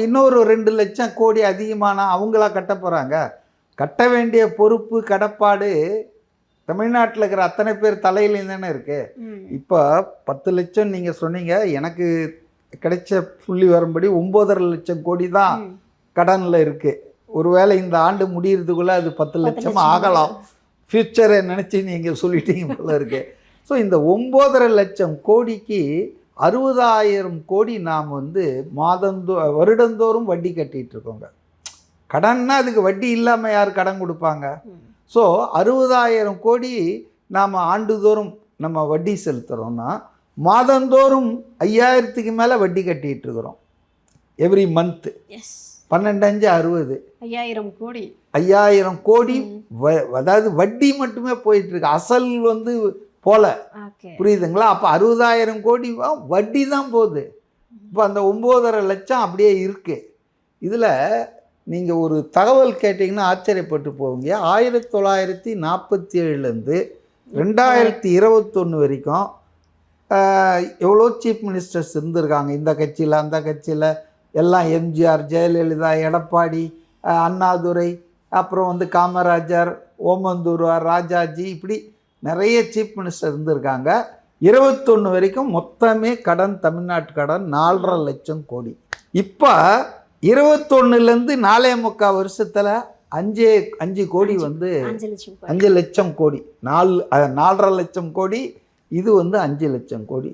இன்னொரு 2 லட்சம் கோடி அதிகமான அவங்களா கட்ட போகிறாங்க? கட்ட வேண்டிய பொறுப்பு கடப்பாடு தமிழ்நாட்டில் இருக்கிற அத்தனை பேர் தலையிலையும் தானே இருக்குது. இப்போ 10 லட்சம் நீங்கள் சொன்னீங்க, எனக்கு கிடைச்ச புள்ளி வரும்படி 9.5 லட்சம் கோடி தான் கடனில் இருக்குது. ஒருவேளை இந்த ஆண்டு முடியறதுக்குள்ளே அது 10 லட்சம் ஆகலாம். ஃப்யூச்சரை நினச்சி நீங்கள் சொல்லிட்டீங்க போல இருக்கு. ஸோ இந்த 9.5 லட்சம் கோடிக்கு 60,000 கோடி நாம் வருடந்தோறும் வட்டி கட்டிகிட்டு இருக்கோங்க. கடன்னா அதுக்கு வட்டி இல்லாமல் யார் கடன் கொடுப்பாங்க? ஸோ 60,000 கோடி நாம் ஆண்டுதோறும் நம்ம வட்டி செலுத்துகிறோன்னா மாதந்தோறும் 5,000க்கு மேலே வட்டி கட்டிகிட்டு இருக்கிறோம். Every month 12×5 60. 5,000 கோடி. 5,000 கோடி அதாவது வட்டி மட்டுமே போயிட்டுருக்கு. அசல் போல, புரியுதுங்களா? அப்போ 60,000 கோடி வட்டி தான் போகுது. இப்போ அந்த 9.5 லட்சம் அப்படியே இருக்குது. இதில் நீங்கள் ஒரு தகவல் கேட்டிங்கன்னா ஆச்சரியப்பட்டு போவீங்க. 1947லேருந்து 2021 வரைக்கும் எவ்வளோ சீஃப் மினிஸ்டர்ஸ் இருந்திருக்காங்க. இந்த கட்சியில் அந்த கட்சியில் எல்லாம் எம்ஜிஆர், ஜெயலலிதா, எடப்பாடி, அண்ணாதுரை, அப்புறம் காமராஜர், ஓமந்தூரார், ராஜாஜி, இப்படி நிறைய சீஃப் மினிஸ்டர் இருந்திருக்காங்க. 21 வரைக்கும் மொத்தமே கடன், தமிழ்நாட்டு கடன் 4.5 லட்சம் கோடி. இப்போ 21லேருந்து 4.25 வருஷத்தில் 5 கோடி 5 லட்சம் கோடி. 4.5 லட்சம் கோடி, இது 5 லட்சம் கோடி.